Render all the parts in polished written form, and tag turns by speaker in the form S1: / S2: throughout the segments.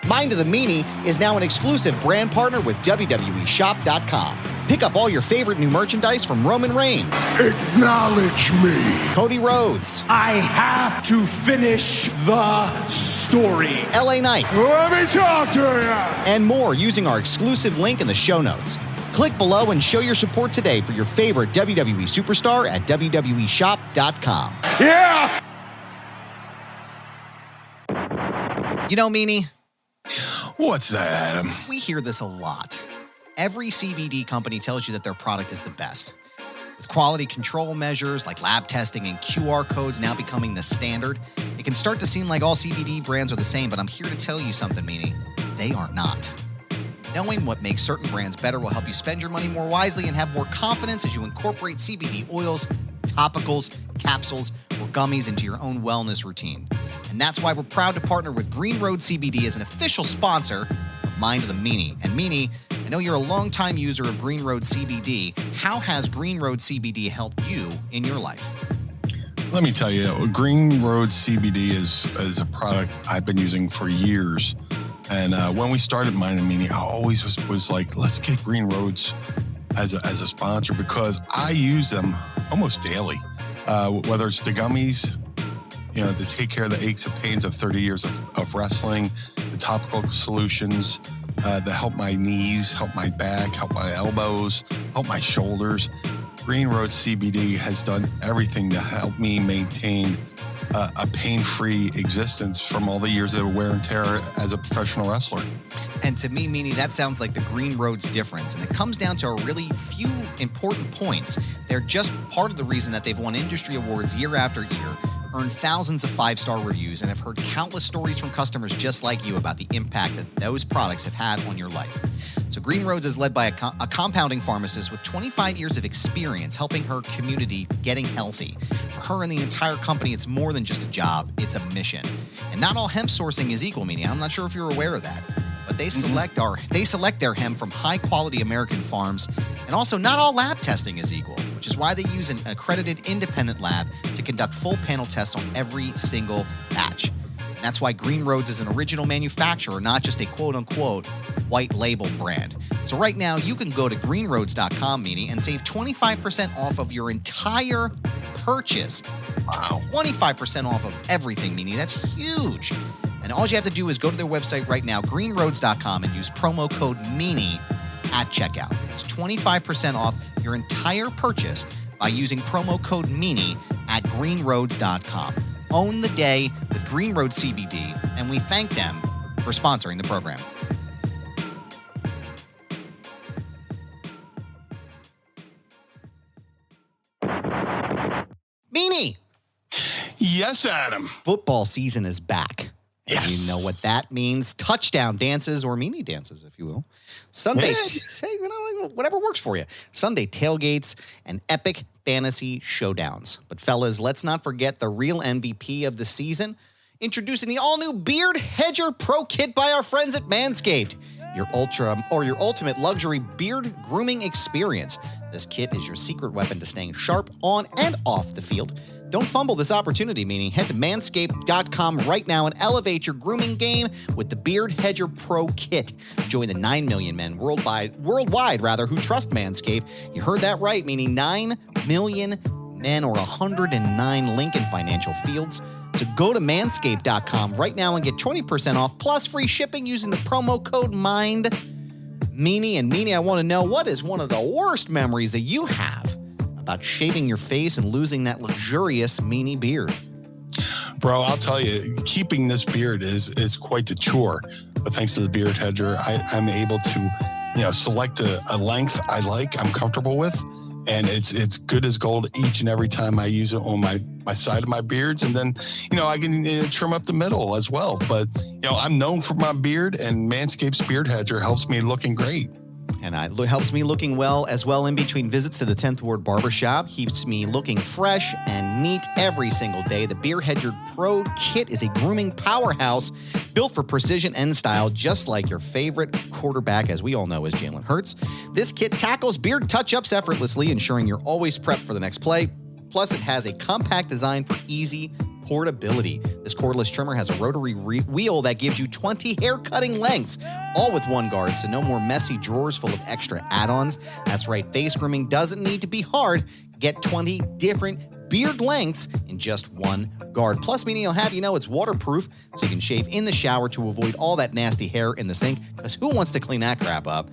S1: Mind of the Meanie is now an exclusive brand partner with WWEshop.com. Pick up all your favorite new merchandise from Roman Reigns,
S2: Acknowledge me,
S1: Cody Rhodes,
S3: I have to finish the story,
S1: LA Knight,
S2: let me talk to you,
S1: and more using our exclusive link in the show notes. Click below and show your support today for your favorite WWE superstar at WWEshop.com.
S2: Yeah!
S1: You know, Meanie,
S2: What's that, Adam?
S1: we hear this a lot. Every CBD company tells you that their product is the best. With quality control measures like lab testing and QR codes now becoming the standard, it can start to seem like all CBD brands are the same, but I'm here to tell you something, Meanie. They are not. Knowing what makes certain brands better will help you spend your money more wisely and have more confidence as you incorporate CBD oils, topicals, capsules, or gummies into your own wellness routine. And that's why we're proud to partner with Green Road CBD as an official sponsor of Mind of the Meanie. And Meanie, I know you're a longtime user of Green Road CBD. How has Green Road CBD helped you in your life?
S4: Let me tell you, Green Road CBD is a product I've been using for years. And when we started Mind of the Meanie, I always was like, let's get Green Roads as a sponsor because I use them almost daily. Whether it's the gummies, you know, to take care of the aches and pains of 30 years of wrestling, the topical solutions that help my knees, help my back, help my elbows, help my shoulders. Green Road CBD has done everything to help me maintain a pain-free existence from all the years of wear and tear as a professional wrestler.
S1: And to me, Meanie, that sounds like the Green Road's difference. And it comes down to a really few important points. They're just part of the reason that they've won industry awards year after year, earned thousands of five-star reviews, and have heard countless stories from customers just like you about the impact that those products have had on your life. So Green Roads is led by a compounding pharmacist with 25 years of experience helping her community getting healthy. For her and the entire company, it's more than just a job, it's a mission. And not all hemp sourcing is equal, Meanie. I'm not sure if you're aware of that. But they select their hemp from high-quality American farms, and also not all lab testing is equal, which is why they use an accredited independent lab to conduct full panel tests on every single batch. And that's why Green Roads is an original manufacturer, not just a quote-unquote white label brand. So right now, you can go to greenroads.com, Meanie, and save 25% off of your entire purchase. Wow. 25% off of everything, Meanie. That's huge. And all you have to do is go to their website right now, greenroads.com, and use promo code MEANIE at checkout. It's 25% off your entire purchase by using promo code MEANIE at greenroads.com. Own the day with Green Road CBD, and we thank them for sponsoring the program. Meanie!
S4: Yes, Adam.
S1: Football season is back. And
S4: Yes.
S1: you know what that means. Touchdown dances, or Meanie dances, if you will. Sunday, whatever works for you. Sunday tailgates and epic fantasy showdowns. But fellas, let's not forget the real MVP of the season. Introducing the all-new Beard Hedger Pro Kit by our friends at Manscaped. Your ultimate luxury beard grooming experience. This kit is your secret weapon to staying sharp on and off the field. Don't fumble this opportunity, meaning head to manscaped.com right now and elevate your grooming game with the Beard Hedger Pro Kit. Join the 9 million men worldwide who trust Manscaped. You heard that right, meaning 9 million men, or 109 Lincoln Financial Fields. So go to manscaped.com right now and get 20% off plus free shipping using the promo code MIND. Meanie and Meanie, I want to know, what is one of the worst memories that you have about shaving your face and losing that luxurious Meanie beard?
S4: Bro, I'll tell you, keeping this beard is quite the chore. But thanks to the Beard Hedger, I'm able to, select a length I like, I'm comfortable with. And it's good as gold each and every time I use it on my side of my beards. And then, I can trim up the middle as well. But, I'm known for my beard, and Manscaped's Beard Hedger helps me looking great.
S1: And it helps me looking well as well in between visits to the 10th Ward Barbershop. Keeps me looking fresh and neat every single day. The Beard Hedger Pro Kit is a grooming powerhouse built for precision and style, just like your favorite quarterback, as we all know, is Jalen Hurts. This kit tackles beard touch-ups effortlessly, ensuring you're always prepped for the next play. Plus, it has a compact design for easy portability. This cordless trimmer has a rotary wheel that gives you 20 hair cutting lengths, all with one guard, so no more messy drawers full of extra add-ons. That's right, face grooming doesn't need to be hard. Get 20 different beard lengths in just one guard. Plus, Meanie will have you know it's waterproof, so you can shave in the shower to avoid all that nasty hair in the sink, because who wants to clean that crap up?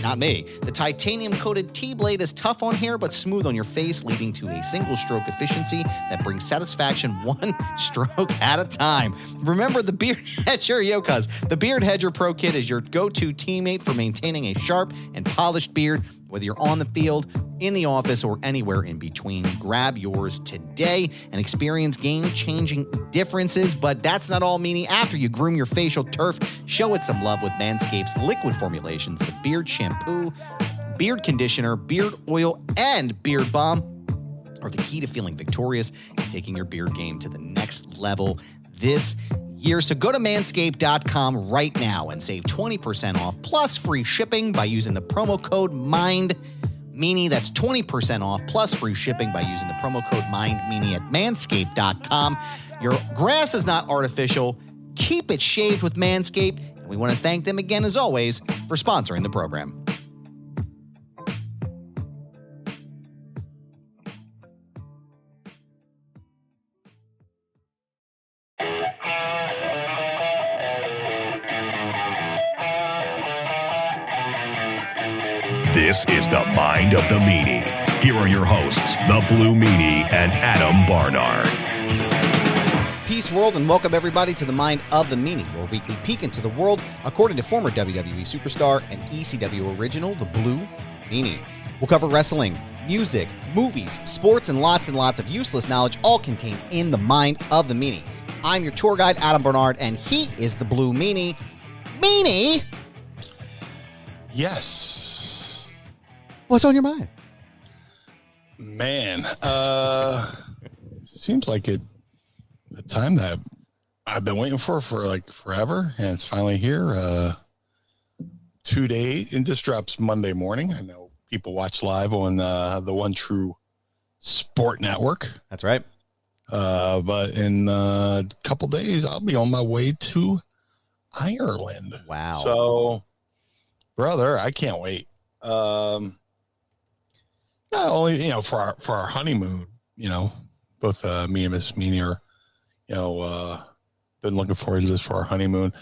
S1: Not me. The titanium-coated T-blade is tough on hair, but smooth on your face, leading to a single-stroke efficiency that brings satisfaction one stroke at a time. Remember the Beard Hedger, cuz the Beard Hedger Pro Kit is your go-to teammate for maintaining a sharp and polished beard, whether you're on the field, in the office, or anywhere in between. Grab yours today and experience game-changing differences. But that's not all, Meanie. After you groom your facial turf, show it some love with Manscaped's liquid formulations. The beard shampoo, beard conditioner, beard oil, and beard balm are the key to feeling victorious and taking your beard game to the next level this year. So go to manscaped.com right now and save 20% off plus free shipping by using the promo code MINDMeanie. That's 20% off plus free shipping by using the promo code MINDMeanie at manscaped.com. Your grass is not artificial. Keep it shaved with Manscaped. And we want to thank them again, as always, for sponsoring the program.
S5: This is the Mind of the Meanie. Here are your hosts, the Blue Meanie and Adam Barnard.
S1: Peace, world, and welcome everybody to the Mind of the Meanie, your weekly peek into the world according to former WWE superstar and ECW original, the Blue Meanie. We'll cover wrestling, music, movies, sports, and lots of useless knowledge, all contained in the Mind of the Meanie. I'm your tour guide, Adam Barnard, and he is the Blue Meanie. Meanie!
S4: Yes.
S1: What's on your mind?
S4: Man, seems like the time that I've been waiting for like forever, and it's finally here. 2 days, and this drops Monday morning. I know people watch live on the One True Sport Network.
S1: That's right.
S4: But in a couple days, I'll be on my way to Ireland.
S1: Wow.
S4: So, brother, I can't wait. Not only, for our honeymoon, both me and Miss Meanie are, been looking forward to this for our honeymoon.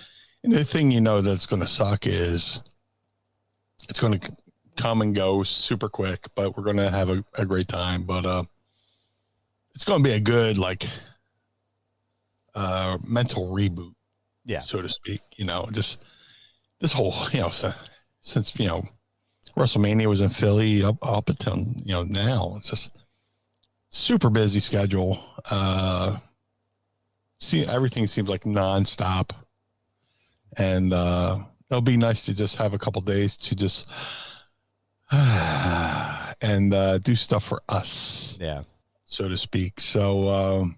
S4: And the thing, that's going to suck is it's going to come and go super quick, but we're going to have a great time. But it's going to be a good, mental reboot, so to speak. Just this whole, since, WrestleMania was in Philly up until, now it's just super busy schedule. Everything seems like nonstop, and it'll be nice to just have a couple days to just and do stuff for us, so to speak. So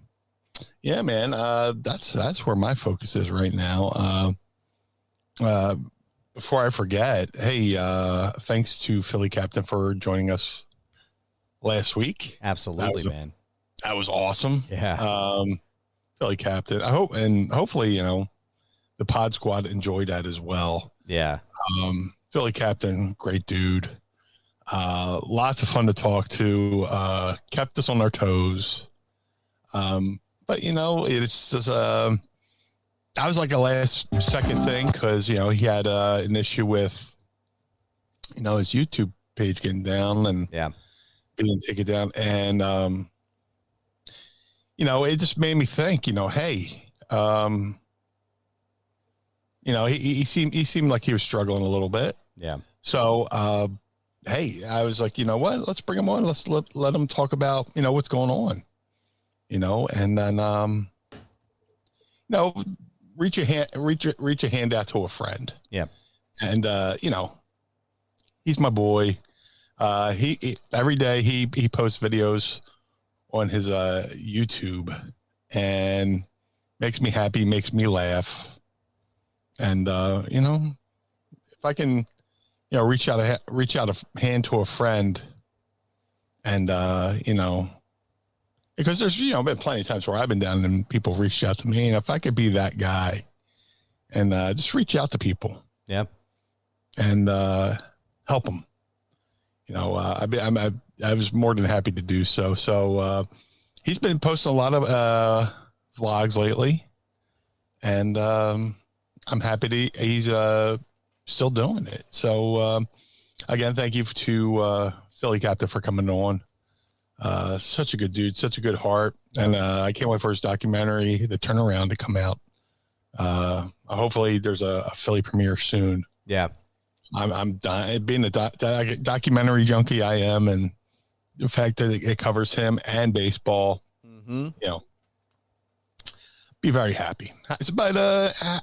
S4: man, that's where my focus is right now. Before I forget, hey, thanks to Philly Captain for joining us last week.
S1: Absolutely, man.
S4: That was awesome.
S1: Yeah.
S4: Philly Captain. I hope, and hopefully, the Pod Squad enjoyed that as well.
S1: Yeah.
S4: Philly Captain, great dude. Lots of fun to talk to. Kept us on our toes. But it's just that was like a last second thing because, he had an issue with, his YouTube page getting down and he didn't take it down. And, it just made me think, hey, he seemed like he was struggling a little bit.
S1: Yeah.
S4: So, hey, I was like, you know what? Let's bring him on. Let's let him talk about, what's going on, and then, reach a hand out to a friend.
S1: Yeah.
S4: And, he's my boy. He every day he posts videos on his, YouTube and makes me happy, makes me laugh. And, if I can, reach out a hand to a friend and, Because there's, been plenty of times where I've been down and people reached out to me. And if I could be that guy and just reach out to people.
S1: Yeah.
S4: And help them. I was more than happy to do so. So he's been posting a lot of vlogs lately. And I'm happy he's still doing it. So, again, thank you to Philly Captain for coming on. Such a good dude, such a good heart. And I can't wait for his documentary, The Turnaround, to come out. Hopefully there's a Philly premiere soon.
S1: Yeah.
S4: I'm dying. Being a documentary junkie I am, and the fact that it covers him and baseball, be very happy. But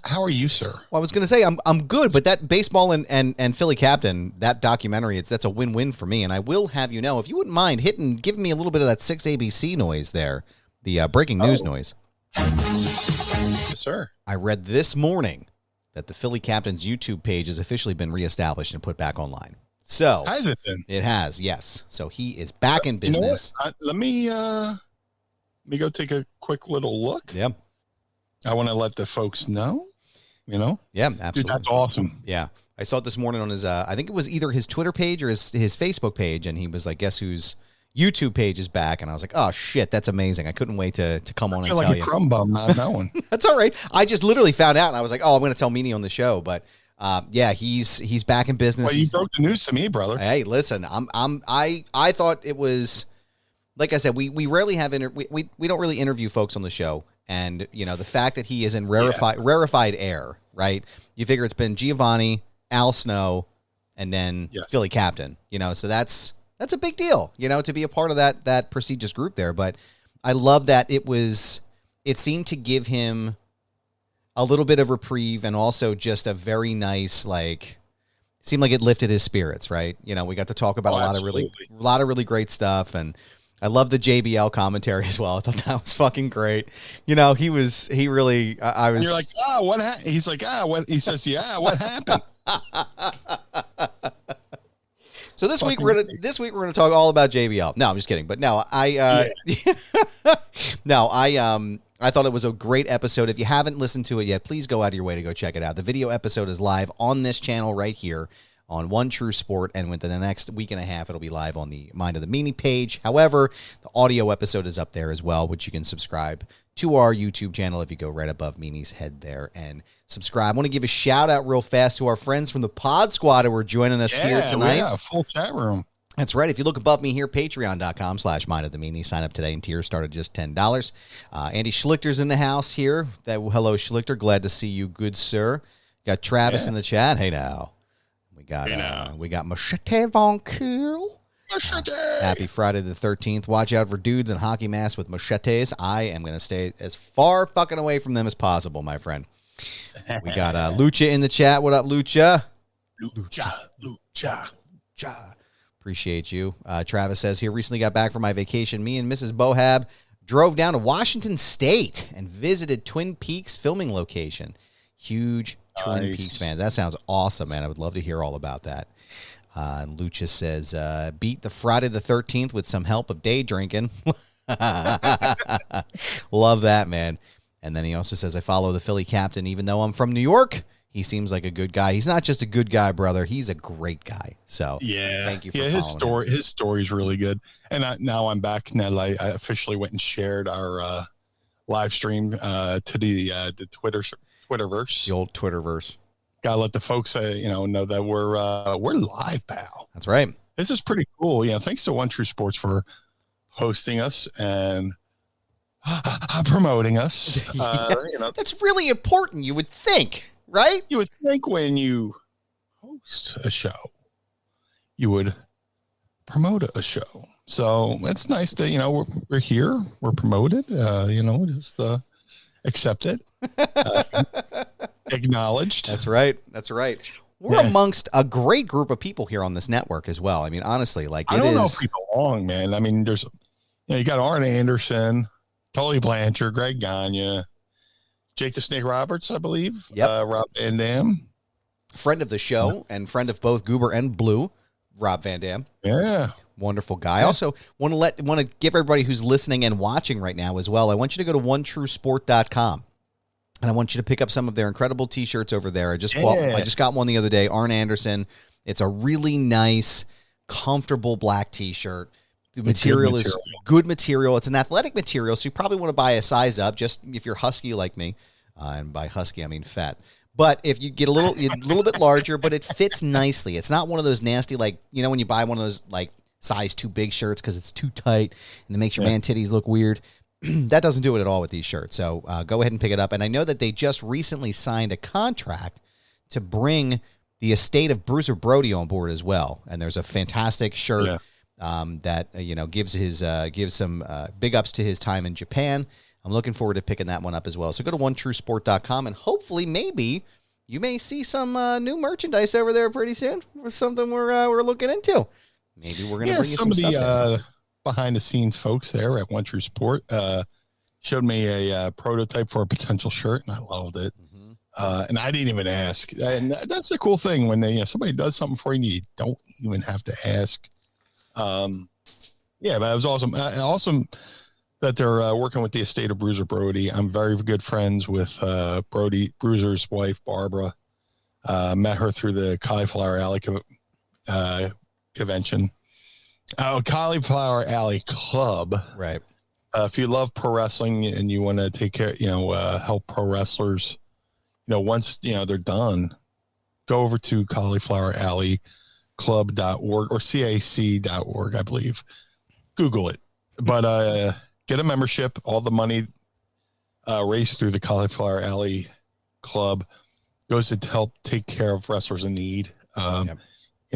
S4: how are you, sir?
S1: Well, I was going to say I'm good, but that baseball and Philly Captain, that documentary, that's a win-win for me. And I will have you know, if you wouldn't mind giving me a little bit of that 6 ABC noise there, the breaking news noise.
S4: Yes, sir.
S1: I read this morning that the Philly Captain's YouTube page has officially been reestablished and put back online. So
S4: has it been?
S1: It has, yes. So he is back in business.
S4: Let me go take a quick little look.
S1: Yep.
S4: I want to let the folks know,
S1: Yeah, absolutely.
S4: Dude, that's awesome.
S1: Yeah. I saw it this morning on his, I think it was either his Twitter page or his Facebook page, and he was like, guess whose YouTube page is back? And I was like, oh, shit, that's amazing. I couldn't wait to come on and tell you. I feel like
S4: a crumb bum not knowing.
S1: That's all right. I just literally found out, and I was like, oh, I'm going to tell Meanie on the show. But, yeah, he's back in business.
S4: Well, you broke the news to me, brother.
S1: Hey, listen, I thought it was, like I said, we rarely have, we don't really interview folks on the show. And, the fact that he is in rarefied air, right? You figure it's been Giovanni, Al Snow, and then Philly Captain, so that's a big deal, to be a part of that prestigious group there. But I love that it seemed to give him a little bit of reprieve and also just a very nice, seemed like it lifted his spirits, right? We got to talk about a lot of really great stuff. And I love the JBL commentary as well. I thought that was fucking great. I was. And you're
S4: like, what happened? He's like, what? He says, what happened?
S1: So this week we're gonna talk all about JBL. No, I'm just kidding. But no, I thought it was a great episode. If you haven't listened to it yet, please go out of your way to go check it out. The video episode is live on this channel right here on One True Sport, and within the next week and a half, it'll be live on the Mind of the Meanie page. However, the audio episode is up there as well, which you can subscribe to our YouTube channel if you go right above Meanie's head there and subscribe. I want to give a shout out real fast to our friends from the Pod Squad who are joining us here tonight.
S4: Yeah, full chat room.
S1: That's right. If you look above me here, patreon.com/Mind of the Meanie. Sign up today, and tiers start at just $10. Andy Schlichter's in the house here. Hello, Schlichter. Glad to see you, good sir. Got Travis in the chat. Hey, now. We got Machete Von Kiel.
S4: Machete.
S1: Happy Friday the 13th. Watch out for dudes in hockey masks with machetes. I am going to stay as far fucking away from them as possible, my friend. We got Lucha in the chat. What up, Lucha?
S4: Lucha.
S1: Appreciate you. Travis says here, recently got back from my vacation. Me and Mrs. Bohab drove down to Washington State and visited Twin Peaks filming location. Huge Twin Peaks fans. That sounds awesome, man. I would love to hear all about that. Lucha says, beat the Friday the 13th with some help of day drinking. Love that, man. And then he also says, I follow the Philly Captain even though I'm from New York. He seems like a good guy. He's not just a good guy, brother. He's a great guy. So thank you for following him. His story's really good. And now I'm back. Now I officially went and shared our live stream to the Twitterverse. The old Twitterverse. Gotta let the folks know that we're live, pal. That's right. This is pretty cool. Thanks to One True Sports for hosting us and promoting us. That's really important, you would think, right? You would think when you host a show, you would promote a show. So it's nice that we're here, we're promoted. Just accept it. Acknowledged. That's right. We're amongst a great group of people here on this network as well. I mean, honestly, I don't know if we belong, man. I mean, there's, you got Arn Anderson, Tully Blanchard, Greg Gagne, Jake the Snake Roberts, I believe. Yep. Rob Van Dam. Friend of the show and friend of both Goober and Blue, Rob Van Dam. Yeah. Wonderful guy. I also want to give everybody who's listening and watching right now as well, I want you to go to onetruesport.com. And I want you to pick up some of their incredible T-shirts over there. I just got one the other day, Arn Anderson. It's a really nice, comfortable black T-shirt. The material is good material. It's an athletic material, so you probably want to buy a size up, just if you're husky like me. And by husky, I mean fat. But if you get a little bit larger, but it fits nicely. It's not one of those nasty, like, you know, when you buy one of those, like, size too big shirts because it's too tight and it makes your man titties look weird. That doesn't do it at all with these shirts. So go ahead and pick it up. And I know that they just recently signed a contract to bring the estate of Bruiser Brody on board as well. And there's a fantastic shirt that gives some big ups to his time in Japan. I'm looking forward to picking that one up as well. So go to onetruesport.com and hopefully maybe you may see some new merchandise over there pretty soon. Or something we're looking into. Maybe we're going to bring you some stuff.
S4: Behind the scenes folks there at One True Sport showed me a prototype for a potential shirt, and I loved it. And I didn't even ask. And that's the cool thing when somebody does something for you, you don't even have to ask. But it was awesome. Awesome that they're working with the estate of Bruiser Brody. I'm very good friends with Bruiser's wife, Barbara. Met her through the Cauliflower Alley convention. Cauliflower Alley Club.
S1: Right.
S4: If you love pro wrestling and you want to take care, help pro wrestlers, once, they're done, go over to caulifloweralleyclub.org or CAC.org, I believe. Google it. But get a membership. All the money raised through the Cauliflower Alley Club goes to help take care of wrestlers in need. In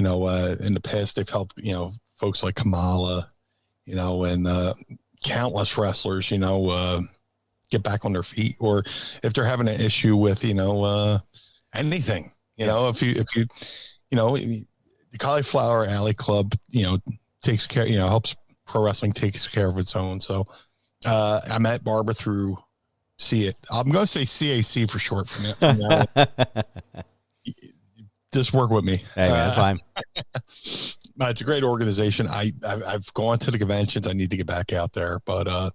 S4: the past, they've helped, folks like Kamala, and countless wrestlers, get back on their feet, or if they're having an issue with, anything, if you, the Cauliflower Alley Club, takes care, helps pro wrestling takes care of its own. So I met Barbara through I'm going to say CAC for short from now. Just work with me.
S1: Hey, man, that's fine.
S4: It's a great organization. I've gone to the conventions. I need to get back out there, but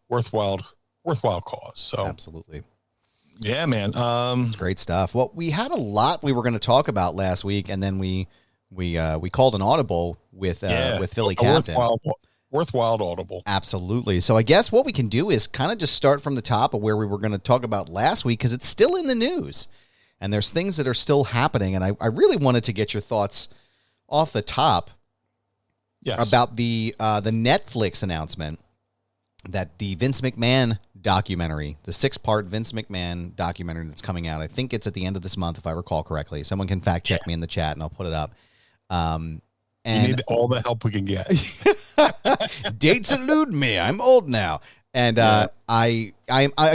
S4: worthwhile cause. So
S1: absolutely.
S4: Yeah, man.
S1: It's great stuff. Well, we had a lot we were going to talk about last week, and then we called an audible with Philly Captain.
S4: Worthwhile audible.
S1: Absolutely. So I guess what we can do is kind of just start from the top of where we were going to talk about last week, because it's still in the news. And there's things that are still happening, and I really wanted to get your thoughts off the top about the Netflix announcement that the Vince McMahon documentary, the 6-part Vince McMahon documentary that's coming out, I think it's at the end of this month, if I recall correctly. Someone can fact check me in the chat, and I'll put it up.
S4: And you need all the help we can get.
S1: Dates elude me. I'm old now. And I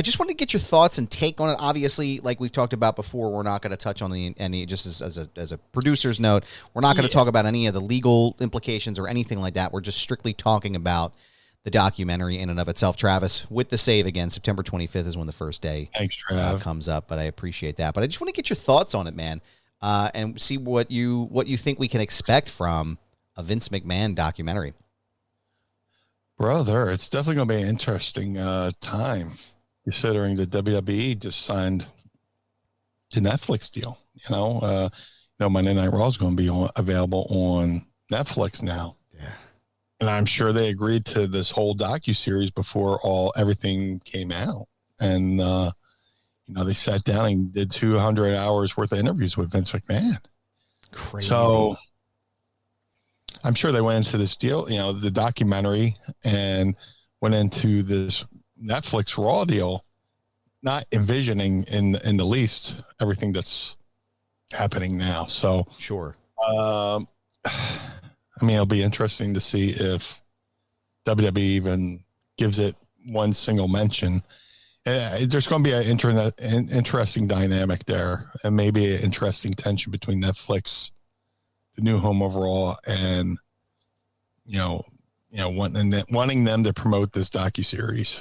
S1: just want to get your thoughts and take on it. Obviously, like we've talked about before, we're not going to touch on any just as a producer's note. We're not going to talk about any of the legal implications or anything like that. We're just strictly talking about the documentary in and of itself. Travis, with the save again, September 25th is when the first day comes up. But I appreciate that. But I just want to get your thoughts on it, man, and see what you think we can expect from a Vince McMahon documentary.
S4: Brother, it's definitely going to be an interesting time, considering the WWE just signed the Netflix deal. Monday Night Raw is going to be available on Netflix now.
S1: Yeah,
S4: and I'm sure they agreed to this whole docuseries before everything came out, and they sat down and did 200 hours worth of interviews with Vince McMahon.
S1: Crazy.
S4: So I'm sure they went into this deal, the documentary, and went into this Netflix Raw deal, not envisioning in the least everything that's happening now. So
S1: sure.
S4: It'll be interesting to see if WWE even gives it one single mention. There's going to be an interesting dynamic there, and maybe an interesting tension between Netflix, the new home overall, and wanting them to promote this docuseries,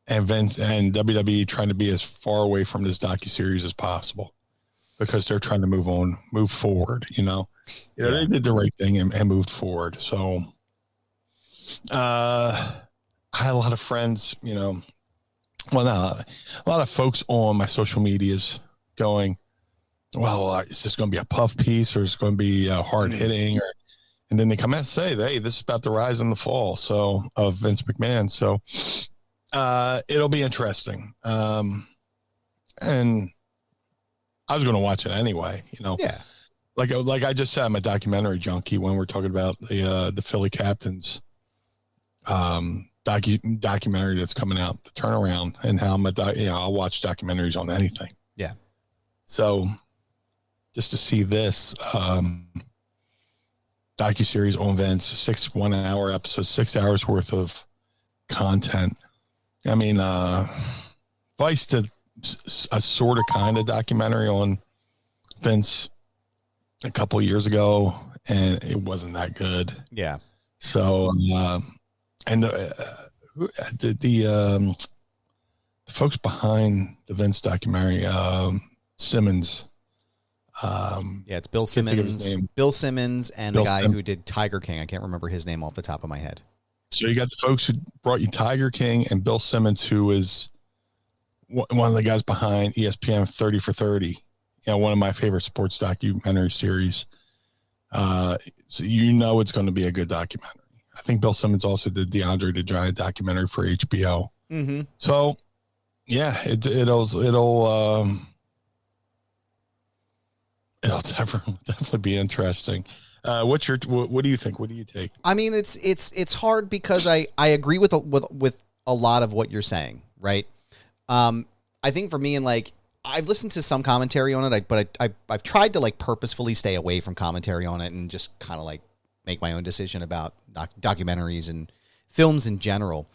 S4: and Vince and WWE trying to be as far away from this docuseries as possible. because they're trying to move forward. They did the right thing and moved forward. So, I had a lot of friends, a lot of folks on my social medias going, well, is this going to be a puff piece or is it going to be hard hitting? And then they come out and say, hey, this is about the rise and the fall of Vince McMahon. So it'll be interesting. And I was going to watch it anyway,
S1: Yeah.
S4: Like I just said, I'm a documentary junkie when we're talking about the Philly Captains documentary that's coming out, the turnaround, and how I'll watch documentaries on anything.
S1: Yeah.
S4: So just to see this docuseries on Vince, 6 1-hour episodes, 6 hours worth of content. I mean, Vice did a sort of kind of documentary on Vince a couple years ago, and it wasn't that good.
S1: Yeah.
S4: So, the folks behind the Vince documentary, Simmons.
S1: It's Bill Simmons. Bill Simmons and the guy who did Tiger King. I can't remember his name off the top of my head.
S4: So you got the folks who brought you Tiger King and Bill Simmons, who is one of the guys behind ESPN 30 for 30. One of my favorite sports documentary series. So it's going to be a good documentary. I think Bill Simmons also did the Andre the Giant documentary for HBO.
S1: Mm-hmm.
S4: So, yeah, it'll definitely be interesting. What do you think? What do you take?
S1: I mean, it's hard because I agree with a lot of what you're saying, right? I think for me, and I've listened to some commentary on it, but I've tried to purposefully stay away from commentary on it and just kind of make my own decision about documentaries and films in general.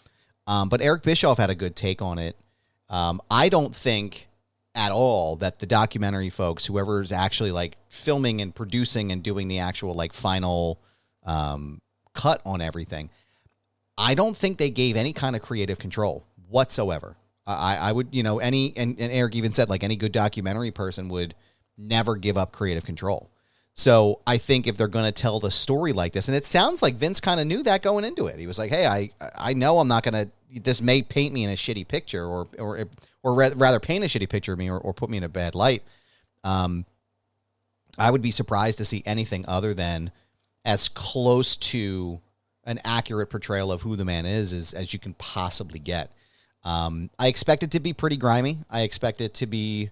S1: But Eric Bischoff had a good take on it. I don't think at all that the documentary folks, whoever's actually filming and producing and doing the actual final cut on everything, I don't think they gave any kind of creative control whatsoever. I would, and Eric even said any good documentary person would never give up creative control. So I think if they're going to tell the story like this, and it sounds like Vince kind of knew that going into it. He was like, hey, I know I'm not going to, this may paint me in a shitty picture or rather paint a shitty picture of me or put me in a bad light. I would be surprised to see anything other than as close to an accurate portrayal of who the man is as you can possibly get. I expect it to be pretty grimy. I expect it to be,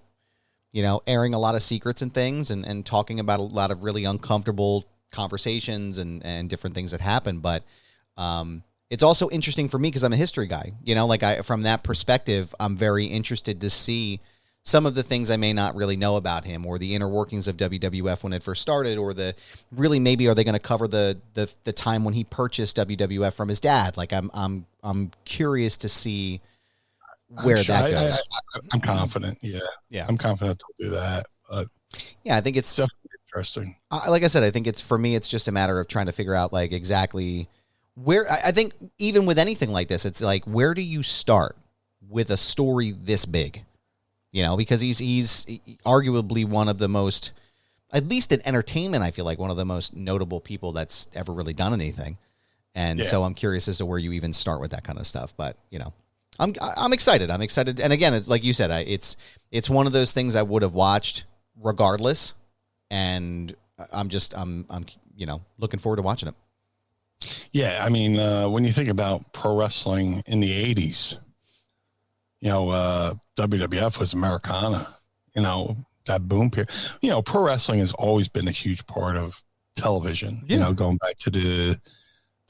S1: airing a lot of secrets and things and talking about a lot of really uncomfortable conversations and different things that happen. But it's also interesting for me because I'm a history guy. From that perspective, I'm very interested to see some of the things I may not really know about him or the inner workings of WWF when it first started, or maybe are they going to cover the time when he purchased WWF from his dad? I'm curious to see where that goes.
S4: I'm confident. Yeah. I'm confident they'll do that. But
S1: yeah, I think it's
S4: definitely interesting.
S1: Like I said, I think for me, it's just a matter of trying to figure out exactly where. I think even with anything like this, it's where do you start with a story this big? Because he's arguably one of the most, at least in entertainment, I feel like one of the most notable people that's ever really done anything. And so I'm curious as to where you even start with that kind of stuff. But, I'm excited. I'm excited. And again, it's like you said, it's one of those things I would have watched regardless. And I'm looking forward to watching it.
S4: Yeah. I mean, when you think about pro wrestling in the 80s, WWF was Americana, that boom period. Pro wrestling has always been a huge part of television, going back to the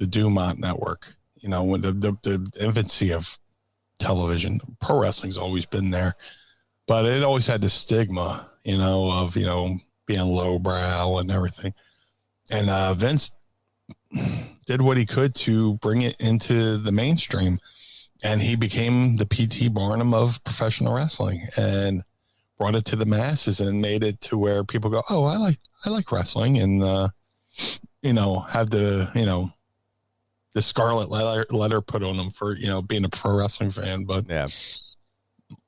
S4: Dumont network, when the infancy of television. Pro wrestling's always been there, but it always had the stigma, of, being lowbrow and everything. And Vince did what he could to bring it into the mainstream. And he became the P.T. Barnum of professional wrestling and brought it to the masses and made it to where people go, oh, I like wrestling, and have the scarlet letter put on them for being a pro wrestling fan. But
S1: yeah,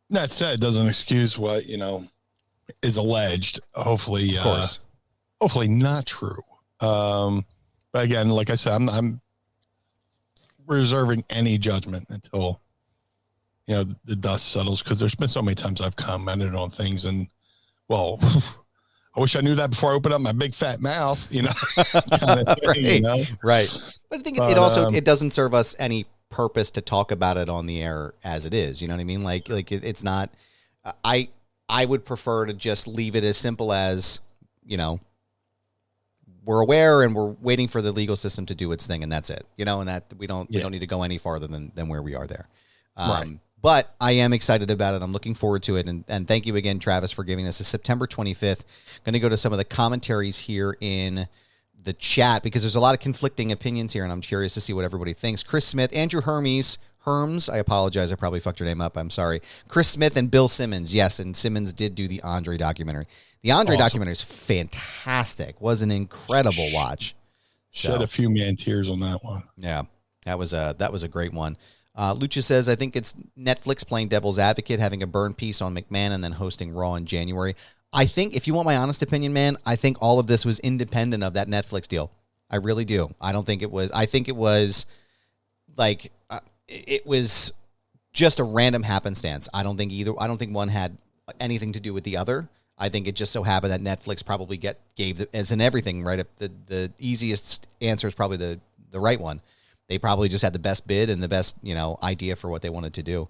S4: that said, it doesn't excuse what is alleged. Hopefully,
S6: Of course.
S4: Hopefully not true. But again, like I said, I'm reserving any judgment until the dust settles, because there's been so many times I've commented on things and, well, I wish I knew that before I opened up my big fat mouth, kind of thing,
S6: right. Right. But I think it also it doesn't serve us any purpose to talk about it on the air as it is. You know what I mean? Like it's not. I would prefer to just leave it as simple as, we're aware and we're waiting for the legal system to do its thing, and that's it. And that we don't need to go any farther than where we are there.
S4: Right.
S6: But I am excited about it. I'm looking forward to it. And thank you again, Travis, for giving us a September 25th. Going to go to some of the commentaries here in the chat, because there's a lot of conflicting opinions here, and I'm curious to see what everybody thinks. Chris Smith, Andrew Hermes, I apologize. I probably fucked your name up. I'm sorry. Chris Smith and Bill Simmons. Yes, and Simmons did do the Andre documentary. The Andre documentary is fantastic. Was an incredible watch.
S4: Shed a few man tears on that one.
S6: Yeah, that was a great one. Lucha says, I think it's Netflix playing devil's advocate, having a burn piece on McMahon and then hosting Raw in January. I think, if you want my honest opinion, man, I think all of this was independent of that Netflix deal. I really do. I think it was like, it was just a random happenstance. I don't think one had anything to do with the other. I think it just so happened that Netflix probably gave as in everything, right? If the easiest answer is probably the right one. They probably just had the best bid and the best, idea for what they wanted to do.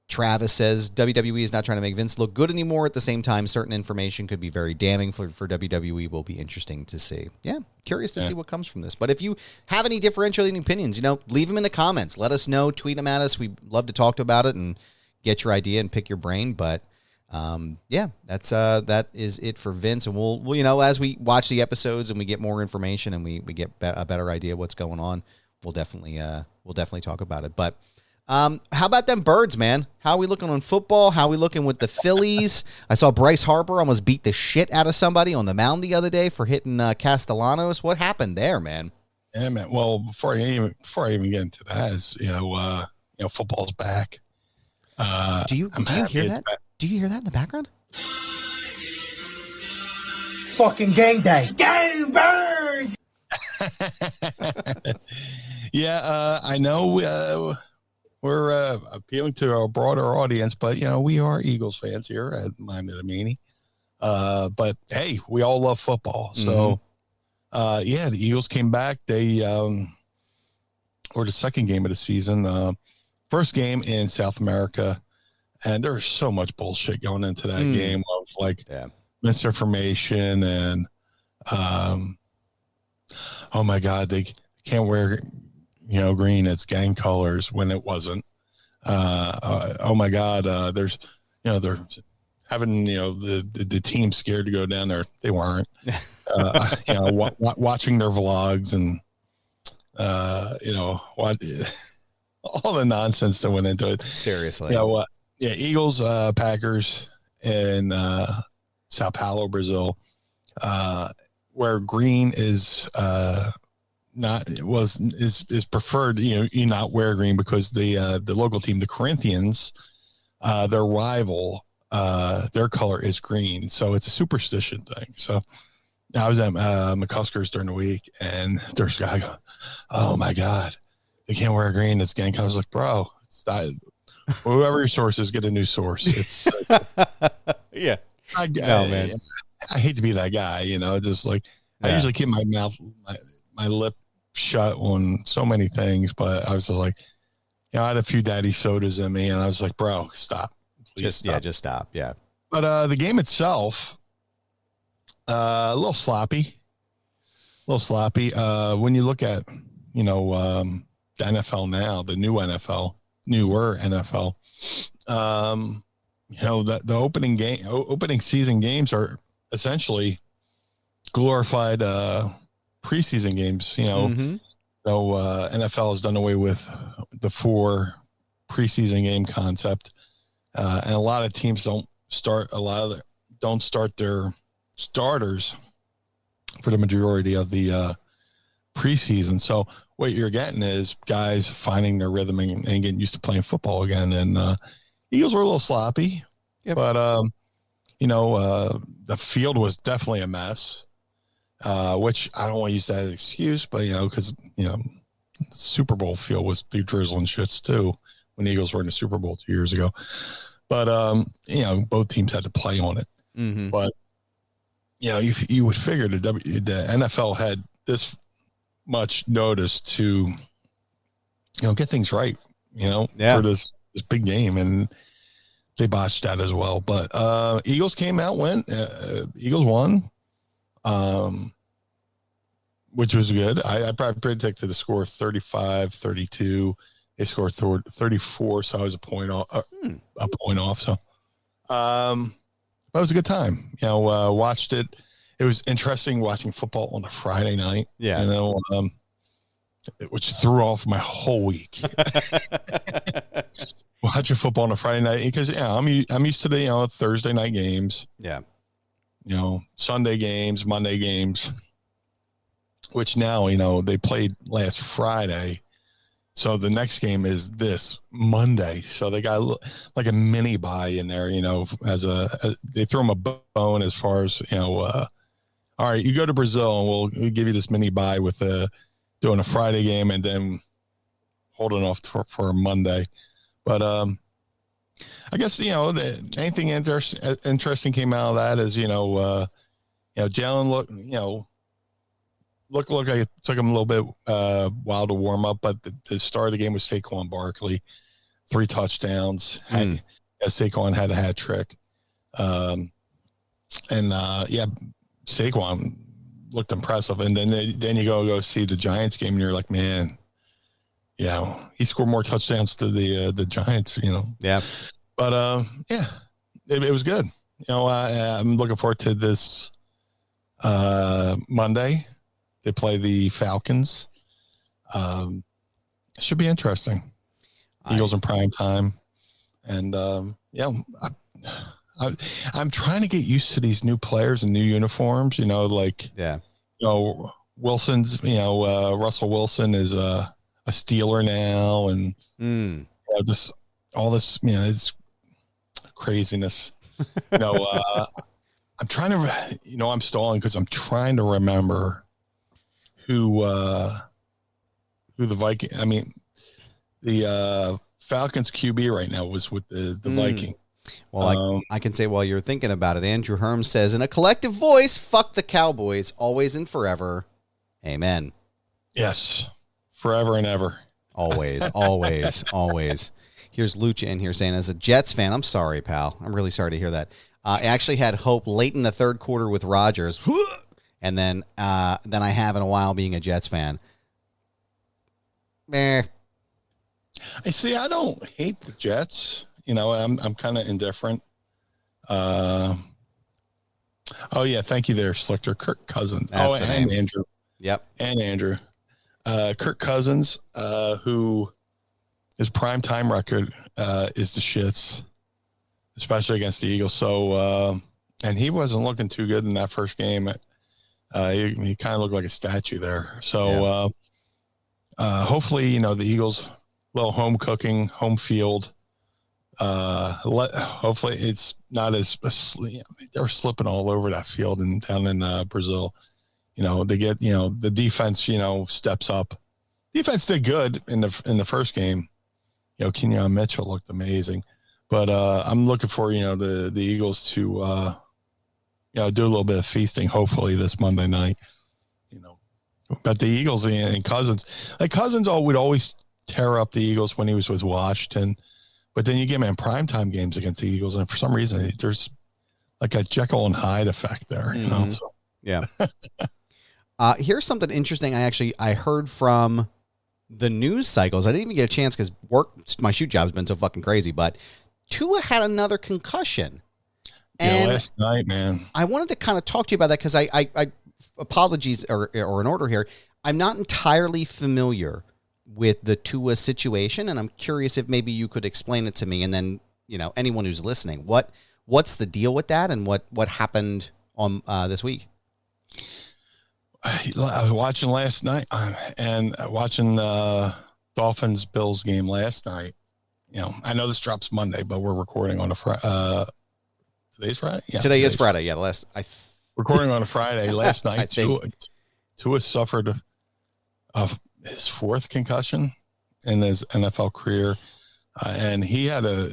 S6: Travis says WWE is not trying to make Vince look good anymore. At the same time, certain information could be very damning for WWE. Will be interesting to see. Yeah, curious to see what comes from this. But if you have any differentiating opinions, leave them in the comments. Let us know. Tweet them at us. We'd love to talk about it and get your idea and pick your brain. But that is it for Vince. And we'll as we watch the episodes and we get more information and we get a better idea of what's going on, we'll definitely talk about it. But how about them Birds, man? How are we looking on football? How are we looking with the Phillies? I saw Bryce Harper almost beat the shit out of somebody on the mound the other day for hitting Castellanos. What happened there, man?
S4: Yeah, man. Well, before I even get into that, is football's back.
S6: Do you hear that? Do you hear that in the background?
S3: Fucking gang day. Gang bird!
S4: Yeah, I know we're appealing to a broader audience, but, we are Eagles fans here at DeMeanie. But, hey, we all love football. So, the Eagles came back. They were the second game of the season. First game in South America. And there's so much bullshit going into that game of misinformation and, oh my God, they can't wear, green. It's gang colors when it wasn't. Oh my God, there's, they're having, the team scared to go down there. They weren't. Watching their vlogs and, all the nonsense that went into it.
S6: Seriously.
S4: Yeah, Eagles, Packers in Sao Paulo, Brazil, where green is preferred. You not wear green because the local team, the Corinthians, their rival, their color is green, so it's a superstition thing. So I was at McCusker's during the week, and there's a guy going, "Oh my God, they can't wear green. It's gang." I was like, "Bro, it's not." Whoever your source is, get a new source. It's
S6: yeah.
S4: Man. I hate to be that guy, just like I usually keep my mouth, my lip shut on so many things, but I was just like, I had a few daddy sodas in me, and I was like, bro, stop.
S6: Just stop. Yeah.
S4: But the game itself, a little sloppy. When you look at, the NFL now, the newer NFL, that the opening season games are essentially glorified preseason games. NFL has done away with the 4 preseason game concept, and a lot of teams don't start their starters for the majority of the preseason. So what you're getting is guys finding their rhythm and getting used to playing football again. And Eagles were a little sloppy, but The field was definitely a mess, which I don't want to use that as an excuse, but, because, Super Bowl field was the drizzling shits too when the Eagles were in the Super Bowl 2 years ago. But, both teams had to play on it.
S6: Mm-hmm.
S4: But, you would figure the NFL had this much notice to, get things right, for this big game. And they botched that as well. But Eagles came out, Eagles won, which was good. I probably predicted the score 35-32. They scored 34, so I was a point off. So, it was a good time. Watched it. It was interesting watching football on a Friday night.
S6: Yeah.
S4: Which threw off my whole week. Watching football on a Friday night because I'm used to the Thursday night games.
S6: Yeah.
S4: Sunday games, Monday games. Which now they played last Friday. So the next game is this Monday. So they got like a mini bye in there, as they throw them a bone as far as, all right, you go to Brazil and we'll give you this mini bye with doing a Friday game and then holding off for a Monday. But I guess, anything interesting came out of that is, Jalen look like it took him a little bit while to warm up, but the start of the game was Saquon Barkley, 3 touchdowns. Saquon had a hat trick. Saquon looked impressive. And then you go see the Giants game and you're like, man, he scored more touchdowns to the Giants,
S6: Yeah.
S4: But it was good. I'm looking forward to this Monday. They play the Falcons. It should be interesting. Eagles in prime time. And, I'm trying to get used to these new players and new uniforms, Wilson's, Russell Wilson is a Steeler now. And just all this, it's craziness. I'm trying to, I'm stalling because I'm trying to remember who the Falcons QB right now was with the Viking.
S6: Well, I can say while you're thinking about it, Andrew Herm says, in a collective voice, fuck the Cowboys, always and forever. Amen.
S4: Yes. Forever and ever.
S6: Always, always, always. Here's Lucha in here saying, as a Jets fan, I'm sorry, pal. I'm really sorry to hear that. I actually had hope late in the third quarter with Rodgers. And then I have in a while being a Jets fan. Meh.
S4: I see. I don't hate the Jets. I'm kind of indifferent. Oh yeah, thank you there, Slichter. Kirk Cousins. And Andrew.
S6: Yep.
S4: And Andrew. Kirk Cousins, who his prime time record is the shits, especially against the Eagles. So, and he wasn't looking too good in that first game. He kind of looked like a statue there. So, hopefully, the Eagles, little home cooking, home field. Hopefully it's not as they're slipping all over that field and down in Brazil. They get the defense steps up. Defense did good in the first game. Kenyon Mitchell looked amazing, but I'm looking for the Eagles to do a little bit of feasting. Hopefully this Monday night. But the Eagles and Cousins, would always tear up the Eagles when he was with Washington. But then you get him in primetime games against the Eagles, and for some reason, there's like a Jekyll and Hyde effect there. So.
S6: Yeah. Here's something interesting. I heard from the news cycles. I didn't even get a chance because my shoot job's been so fucking crazy. But Tua had another concussion. And
S4: last night, man.
S6: I wanted to kind of talk to you about that because I apologies or in order here. I'm not entirely familiar with the Tua situation, and I'm curious if maybe you could explain it to me, and then anyone who's listening, what's the deal with that, and what happened on this week?
S4: I was watching last night and watching Dolphins Bills game last night. I know this drops Monday, but we're recording on the Today's Friday? Yeah.
S6: Today is Friday. Yeah,
S4: recording on a Friday. Last night,
S6: think.
S4: Tua suffered his fourth concussion in his NFL career. And it's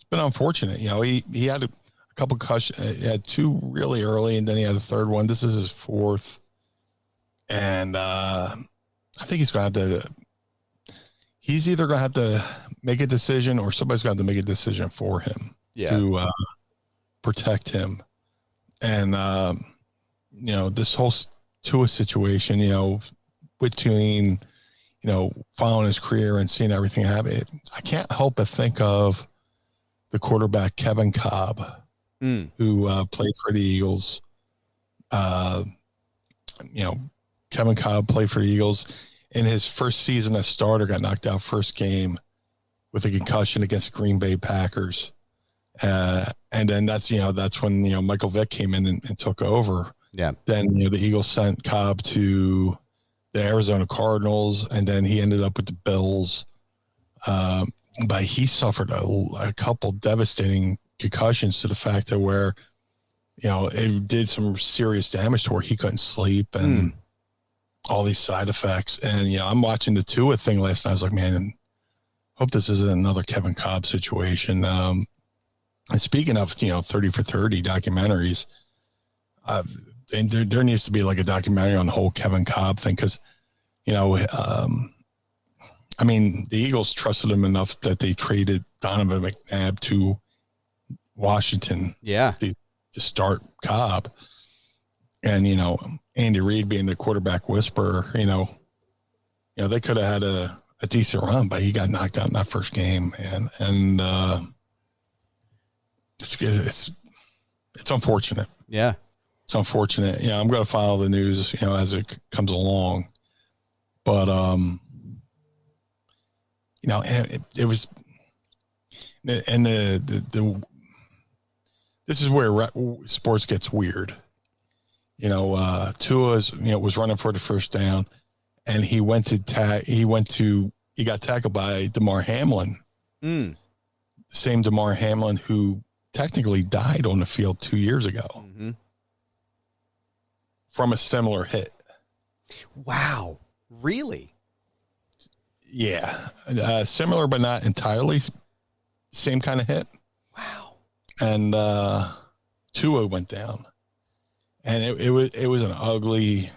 S4: been unfortunate. He had a couple concussions. He had two really early, and then he had a third one. This is his fourth. And I think he's going to have to, he's either going to have to make a decision or somebody's going to have to make a decision for him to protect him. And, this whole Tua situation, between, following his career and seeing everything happen, I can't help but think of the quarterback, Kevin Cobb, who played for the Eagles. Kevin Cobb played for the Eagles. In his first season as starter, got knocked out first game with a concussion against the Green Bay Packers. And then that's when, Michael Vick came in and took over. Yeah. Then, the Eagles sent Cobb to the Arizona Cardinals, and then he ended up with the Bills. But he suffered a couple devastating concussions to the fact that where, it did some serious damage to where he couldn't sleep and all these side effects. And, I'm watching the Tua thing last night. I was like, man, hope this isn't another Kevin Cobb situation. And speaking of, 30 for 30 documentaries, there needs to be like a documentary on the whole Kevin Cobb thing. Cause, the Eagles trusted him enough that they traded Donovan McNabb to Washington. Yeah. To start Cobb. And, Andy Reid being the quarterback whisperer, they could have had a decent run, but he got knocked out in that first game. And it's unfortunate. Yeah. It's unfortunate. I'm going to follow the news, as it comes along. But, it was, and this is where sports gets weird. Tua was running for the first down, and he got tackled by DeMar Hamlin. Same DeMar Hamlin who technically died on the field 2 years ago from a similar hit. Wow. Really? Yeah. Similar, but not entirely same kind of hit. Wow. And Tua went down. And it was an ugly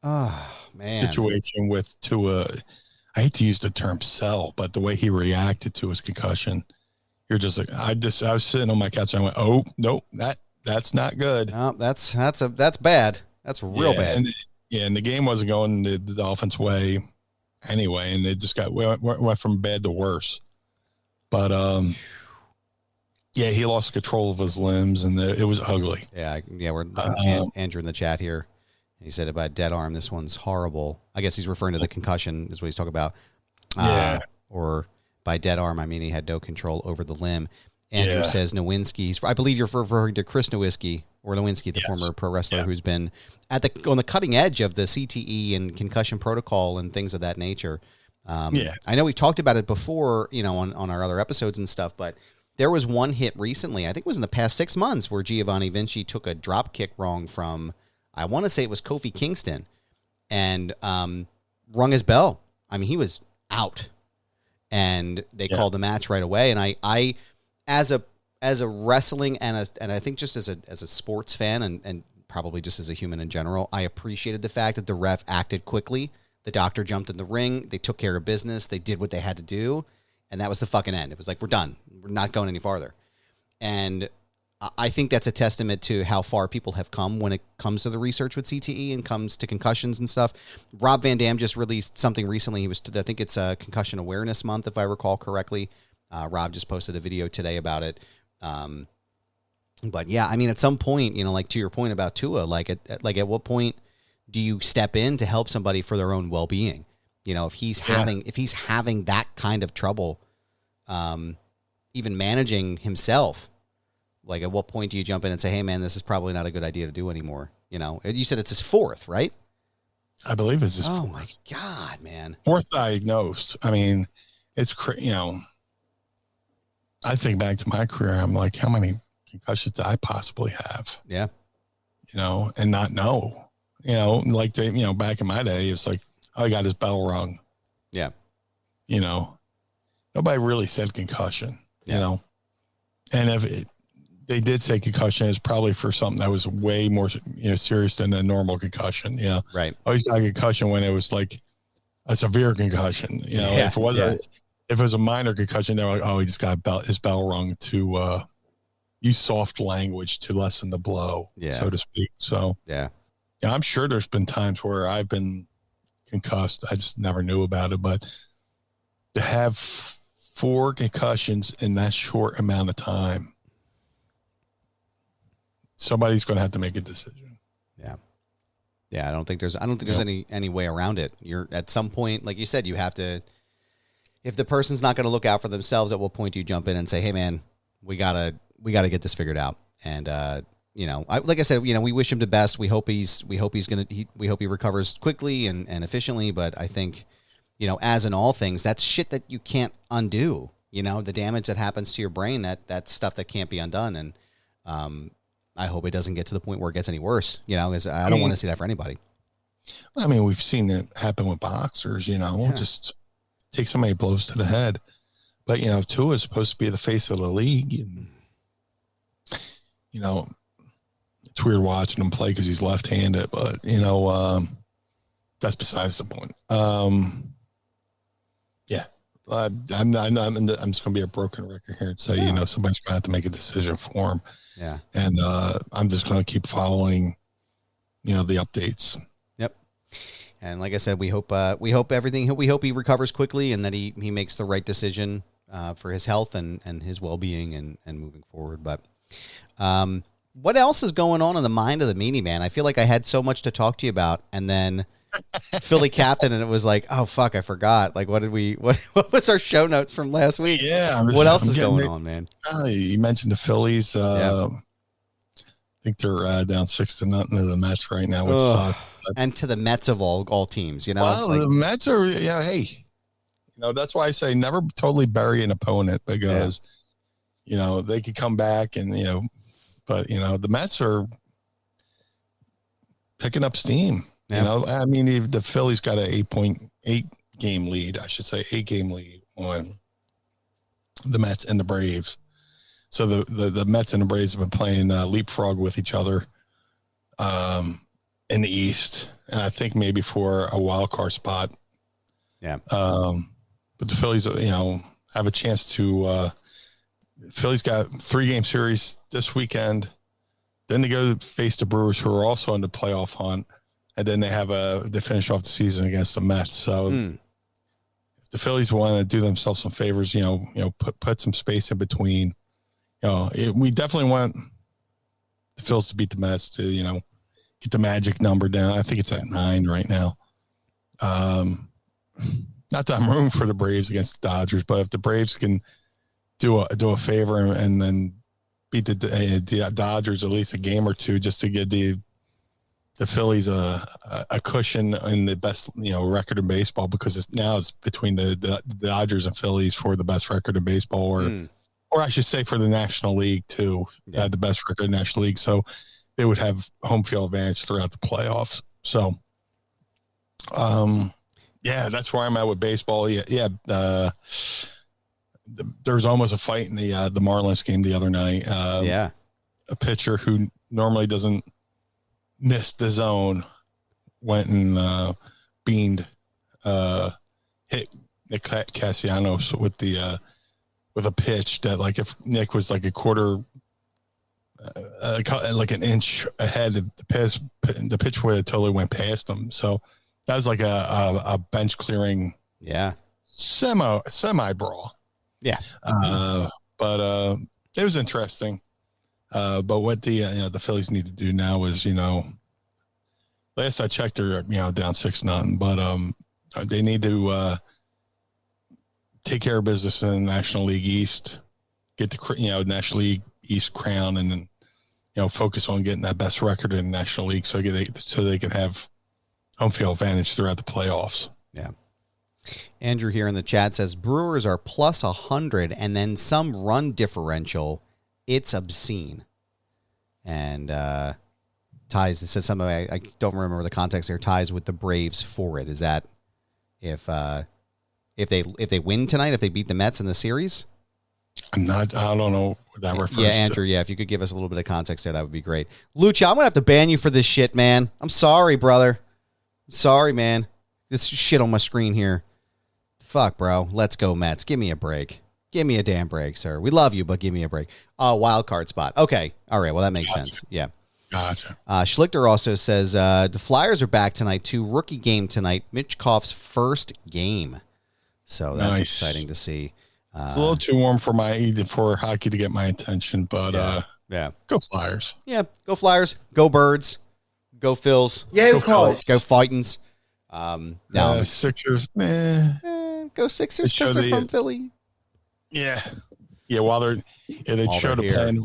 S4: situation with Tua. I hate to use the term sell, but the way he reacted to his concussion, you're just like, I was sitting on my couch and I went, oh, nope, that's not good. No, that's bad. That's real bad. And the game wasn't going the Dolphins' way anyway, and it just went from bad to worse. But he lost control of his limbs, and it was ugly. Yeah, we're Andrew in the chat here. He said about dead arm, this one's horrible. I guess he's referring to the concussion is what he's talking about. Or by dead arm, I mean he had no control over the limb. Andrew says Nowinski. I believe you're referring to Chris Nowinski, the former pro wrestler who's been on the cutting edge of the CTE and concussion protocol and things of that nature. I know we've talked about it before, on our other episodes and stuff, but there was one hit recently, I think it was in the past 6 months, where Giovanni Vinci took a drop kick wrong from, I want to say it was Kofi Kingston, and rung his bell. I mean, he was out, and they called the match right away. And I as a wrestling and I think just as a sports fan and probably just as a human in general, I appreciated the fact that the ref acted quickly. The doctor jumped in the ring. They took care of business. They did what they had to do. And that was the fucking end. It was like, we're done. We're not going any farther. And I think that's a testament to how far people have come when it comes to the research with CTE and comes to concussions and stuff. Rob Van Dam just released something recently. I think it's a Concussion Awareness Month, if I recall correctly. Rob just posted a video today about it. But yeah, I mean, at some point, like to your point about Tua, at what point do you step in to help somebody for their own well-being? If he's having that kind of trouble, even managing himself, like at what point do you jump in and say, hey man, this is probably not a good idea to do anymore? You said it's his fourth, right? I believe it's his fourth. Oh my God, man. Fourth diagnosed. I mean, it's I think back to my career. I'm like, how many concussions did I possibly have?
S6: Yeah.
S4: And not know, like back in my day, it's like, oh, I got his bell rung.
S6: Yeah.
S4: Nobody really said concussion, and if they did say concussion, it's probably for something that was way more, serious than a normal concussion.
S6: Right.
S4: Oh, he's got a concussion when it was like a severe concussion. If it wasn't, if it was a minor concussion, they're like, oh, he just got his bell rung to use soft language to lessen the blow, so to speak. So I'm sure there's been times where I've been concussed. I just never knew about it, but to have 4 concussions in that short amount of time, somebody's going to have to make a decision.
S6: Yeah. I don't think there's any way around it. You're at some point, like you said, you have to, if the person's not going to look out for themselves, at what point do you jump in and say, hey man, we gotta get this figured out. And, like I said, we wish him the best. We hope he recovers quickly and efficiently. But I think, as in all things, that's shit that you can't undo. The damage that happens to your brain, that's stuff that can't be undone. And I hope it doesn't get to the point where it gets any worse, because I don't want to see that for anybody.
S4: I mean, we've seen it happen with boxers, just take so many blows to the head. But, Tua is supposed to be the face of the league. And, it's weird watching him play because he's left-handed, but, that's besides the point. I'm just going to be a broken record here and say, somebody's going to have to make a decision for him.
S6: Yeah.
S4: And I'm just going to keep following, the updates.
S6: Yep. And like I said, we hope he recovers quickly and that he makes the right decision for his health and his well-being and moving forward. But what else is going on in the mind of the meanie man? I feel like I had so much to talk to you about, and then Philly captain, and it was like, oh fuck, I forgot. Like, what was our show notes from last week?
S4: Yeah.
S6: What else is going on, man?
S4: You mentioned the Phillies. I think they're down 6-0 to the Mets right now, which sucks.
S6: And to the Mets of all teams, Well,
S4: the Mets are, hey, that's why I say never totally bury an opponent because, they could come back and, but, the Mets are picking up steam. I mean, the Phillies got an 8.8 game lead, I should say 8-game lead on the Mets and the Braves. So the Mets and the Braves have been playing leapfrog with each other in the East, and I think maybe for a wild card spot.
S6: Yeah.
S4: But the Phillies, have a chance to. Phillies got 3-game series this weekend. Then they go face the Brewers, who are also in the playoff hunt, and then they finish off the season against the Mets. So if the Phillies want to do themselves some favors, put some space in between. We definitely want the Phils to beat the Mets to, get the magic number down. I think it's at 9 right now. Not that I'm rooting for the Braves against the Dodgers, but if the Braves can do a favor and then beat the Dodgers at least a game or two just to give the Phillies a cushion in the best record in baseball, because it's between the Dodgers and Phillies for the best record in baseball, or I should say for the National League too. Had the best record in the National League, so they would have home field advantage throughout the playoffs. So, that's where I'm at with baseball. There was almost a fight in the Marlins game the other night. A pitcher who normally doesn't miss the zone went and beamed, hit Nick Castellanos with a pitch that, like, if Nick was like a quarter, like an inch ahead, the pitch would have totally went past him. So that was like a bench clearing, semi brawl.
S6: Yeah.
S4: But it was interesting. But what the Phillies need to do now is, last I checked, they're down 6-0, but they need to take care of business in the National League East, get the National League East crown, and then focus on getting that best record in the National League so they can have home field advantage throughout the playoffs.
S6: Yeah. Andrew here in the chat says Brewers are plus 100 and then some run differential. It's obscene. And ties, it says something, I don't remember the context there, ties with the Braves for it. Is that if they win tonight, if they beat the Mets in the series?
S4: I don't know what that refers to.
S6: Yeah, Andrew, if you could give us a little bit of context there, that would be great. Lucha, I'm going to have to ban you for this shit, man. I'm sorry, brother. I'm sorry, man. This shit on my screen here. Fuck, bro. Let's go, Mets. Give me a break. Give me a damn break, sir. We love you, but give me a break. Wild card spot. Okay. All right. Well, that makes sense. Yeah.
S4: Gotcha.
S6: Schlichter also says the Flyers are back tonight, too. Rookie game tonight. Mitch Koff's first game. So that's exciting to see.
S4: It's a little too warm for hockey to get my attention, but
S6: yeah.
S4: Go Flyers.
S6: Yeah, go Flyers. Go Birds. Go Phils.
S7: Yeah,
S6: go Phils. Go Fightins.
S4: Sixers.
S6: Go Sixers because they're from Philly.
S4: Yeah. Yeah, they showed a plan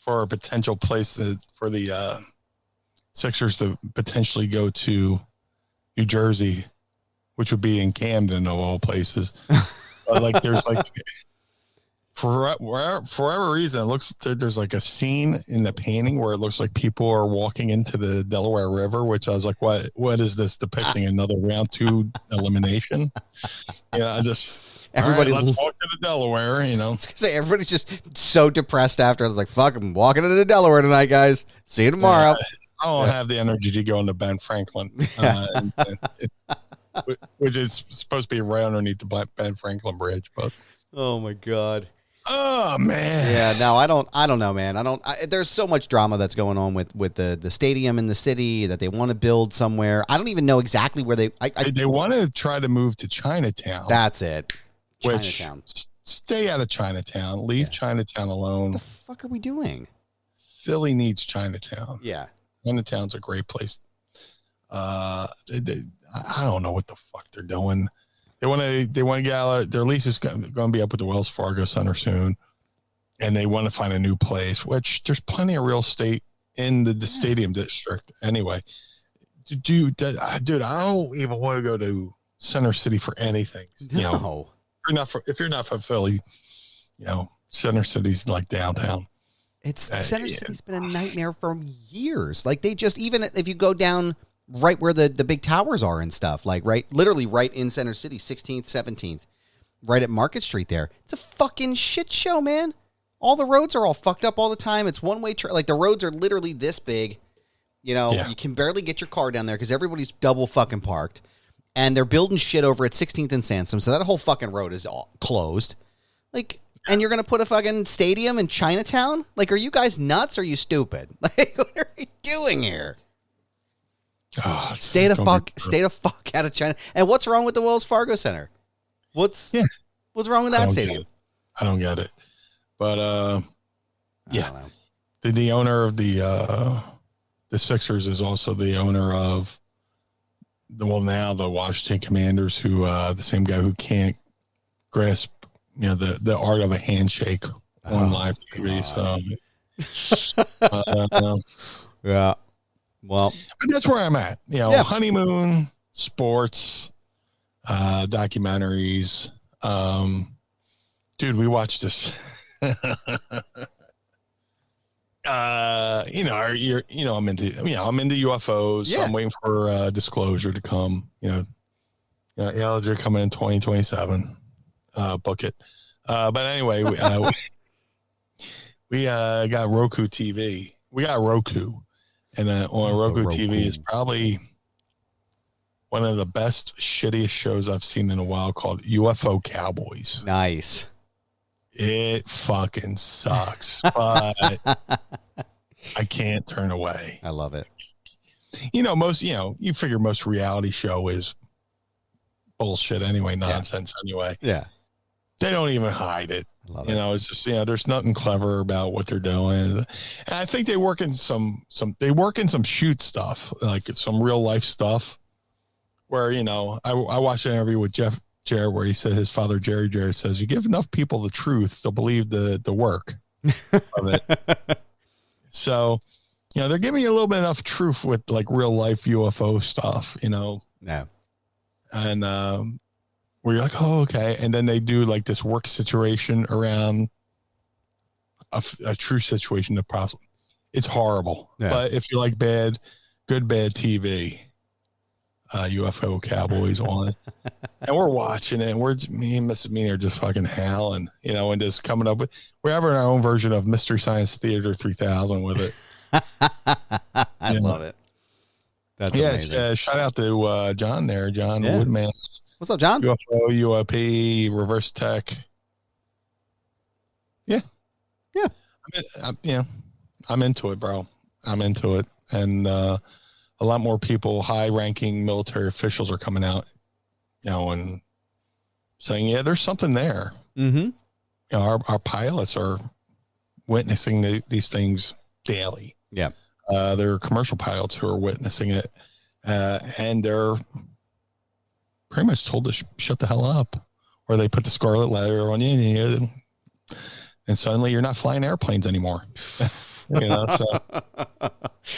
S4: for a potential place for the Sixers to potentially go to New Jersey, which would be in Camden of all places. But there's for whatever reason, it looks there's a scene in the painting where it looks like people are walking into the Delaware River, which I was like, what is this depicting? Another round 2 elimination? Yeah, everybody, let's walk to the Delaware. I was
S6: gonna say everybody's just so depressed after. I was like, fuck, I'm walking into the Delaware tonight, guys. See you tomorrow.
S4: I don't have the energy to go into Ben Franklin, which is supposed to be right underneath the Ben Franklin Bridge, but
S6: oh my god.
S4: Oh man.
S6: Yeah, no, I don't know, man. There's so much drama that's going on with the stadium in the city that they want to build somewhere. I don't even know exactly where they
S4: want to try to move to Chinatown.
S6: That's it. Chinatown.
S4: Stay out of Chinatown. Leave Chinatown alone.
S6: What the fuck are we doing?
S4: Philly needs Chinatown.
S6: Yeah.
S4: Chinatown's a great place. I don't know what the fuck they're doing. They want to get out. Their lease is going to be up at the Wells Fargo Center soon, and they want to find a new place. Which there's plenty of real estate in the stadium district. Anyway, dude, I don't even want to go to Center City for anything.
S6: No,
S4: if you're not from Philly, Center City's like downtown.
S6: Center City's been a nightmare for years. They just, even if you go down right where the big towers are and stuff, literally right in Center City, 16th, 17th, right at Market Street there. It's a fucking shit show, man. All the roads are all fucked up all the time. It's one-way the roads are literally this big. You can barely get your car down there because everybody's double fucking parked. And they're building shit over at 16th and Sansom, so that whole fucking road is all closed. And you're going to put a fucking stadium in Chinatown? Are you guys nuts or are you stupid? What are we doing here?
S4: Oh,
S6: stay the fuck out of China. And what's wrong with the Wells Fargo Center? What's wrong with that stadium?
S4: I don't get it. But the owner of the Sixers is also the owner of the Washington Commanders, who the same guy who can't grasp the art of a handshake on live TV. So
S6: yeah. Well,
S4: but that's where I'm at. Honeymoon, sports, documentaries. Dude, we watched this. I'm into UFOs. So I'm waiting for disclosure to come. They're coming in 2027. Book it. But anyway, we got Roku TV. We got Roku. And on Roku TV is probably one of the best, shittiest shows I've seen in a while, called UFO Cowboys.
S6: Nice.
S4: It fucking sucks, but I can't turn away.
S6: I love it.
S4: You figure most reality show is bullshit anyway, nonsense anyway.
S6: Yeah.
S4: They don't even hide it. It's just, there's nothing clever about what they're doing. And I think they work in some shoot stuff, some real life stuff where, I watched an interview with Jeff Jarrett where he said his father, Jerry Jarrett, says, you give enough people the truth, they'll believe the work of it. So, they're giving you a little bit enough truth with real life UFO stuff,
S6: Yeah.
S4: And, where you're like, oh, okay. And then they do like this work situation around a true situation of possible. It's horrible. Yeah. But if you like bad TV, UFO Cowboys on it. And we're watching it, and me and Mrs. Meanie are just fucking howling, and just coming up with, we're having our own version of Mystery Science Theater 3000 with it.
S6: I love it. That's amazing.
S4: Shout out to John there, John Woodman.
S6: What's up, John?
S4: UFO, UAP, Reverse Tech. Yeah. I'm into it, bro. I'm into it. And a lot more people, high-ranking military officials are coming out, and saying, yeah, there's something there.
S6: Mm-hmm.
S4: Our pilots are witnessing these things daily.
S6: Yeah.
S4: There are commercial pilots who are witnessing it, and they're pretty much told to shut the hell up, or they put the scarlet letter on you, and suddenly you're not flying airplanes anymore.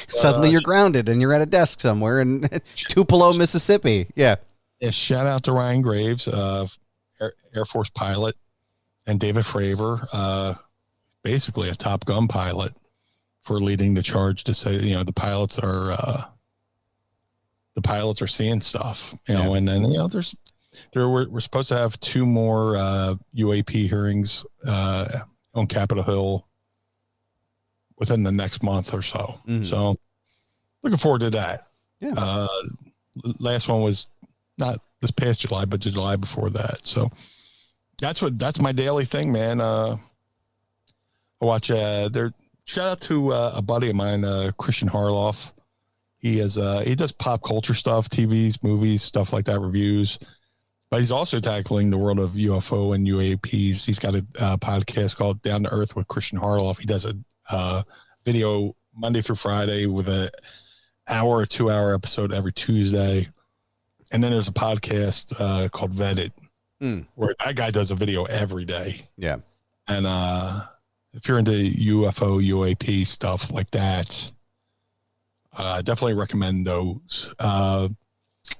S6: Suddenly you're grounded and you're at a desk somewhere in Tupelo, Mississippi. Yeah.
S4: Shout out to Ryan Graves, Air Force pilot, and David Fravor, basically a Top Gun pilot, for leading the charge to say, the pilots are seeing stuff, and then, we're supposed to have 2 more UAP hearings on Capitol Hill within the next month or so. Mm-hmm. So looking forward to that.
S6: Yeah.
S4: Last one was not this past July, but the July before that. So that's my daily thing, man. I watch shout out to a buddy of mine, Christian Harloff. He does pop culture stuff, TVs, movies, stuff like that, reviews. But he's also tackling the world of UFO and UAPs. He's got a podcast called Down to Earth with Christian Harloff. He does a video Monday through Friday with a hour or 2 hour episode every Tuesday. And then there's a podcast called Vetted, where that guy does a video every day.
S6: Yeah.
S4: And if you're into UFO, UAP stuff like that, I definitely recommend those.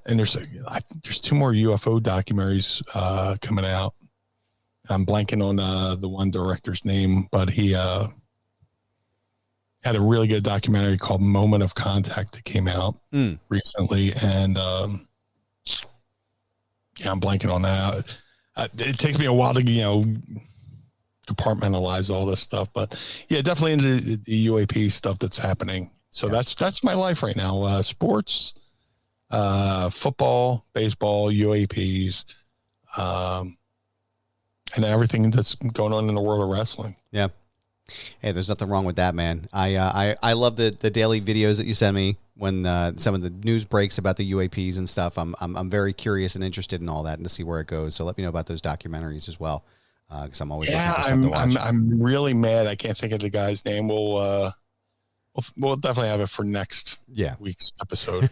S4: And there's 2 more UFO documentaries coming out. I'm blanking on the one director's name, but he had a really good documentary called Moment of Contact that came out recently. And I'm blanking on that. It takes me a while to, compartmentalize all this stuff, but yeah, definitely into the UAP stuff that's happening. So that's my life right now. Sports, football, baseball, UAPs, and everything that's going on in the world of wrestling.
S6: Yeah. Hey, there's nothing wrong with that, man. I love the daily videos that you send me when some of the news breaks about the UAPs and stuff. I'm very curious and interested in all that and to see where it goes. So let me know about those documentaries as well, because I'm always looking for something to watch.
S4: I'm really mad. I can't think of the guy's name. We'll definitely have it for next week's episode.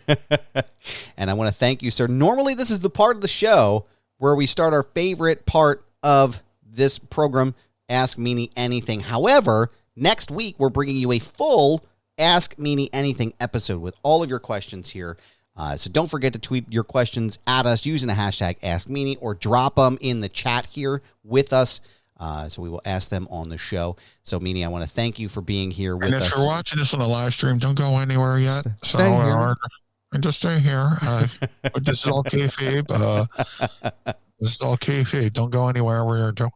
S6: And I want to thank you, sir. Normally, this is the part of the show where we start our favorite part of this program, Ask Meanie Anything. However, next week, we're bringing you a full Ask Meanie Anything episode with all of your questions here. So don't forget to tweet your questions at us using the hashtag AskMeanie or drop them in the chat here with us. So we will ask them on the show. So, Meanie, I want to thank you for being here with us.
S4: And if you're watching this on the live stream, don't go anywhere yet.
S6: Stay here.
S4: And just stay here. But this is all kayfabe. This is all kayfabe. Don't go anywhere. We're doing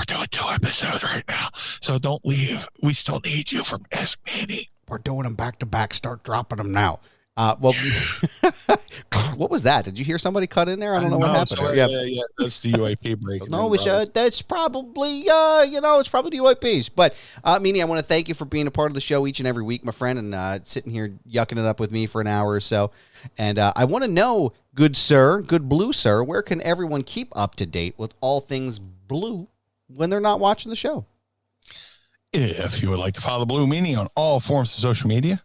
S4: 2 episodes right now, so don't leave. We still need you from Ask Meanie.
S6: We're doing them back to back. Start dropping them now. Well, what was that? Did you hear somebody cut in there? I don't know what happened.
S4: So, yeah, that's the UAP break.
S6: No, that's probably, it's probably the UAPs. But, Meanie, I want to thank you for being a part of the show each and every week, my friend, and sitting here yucking it up with me for an hour or so. And I want to know, good blue sir, where can everyone keep up to date with all things blue when they're not watching the show?
S4: If you would like to follow the Blue Meanie on all forms of social media,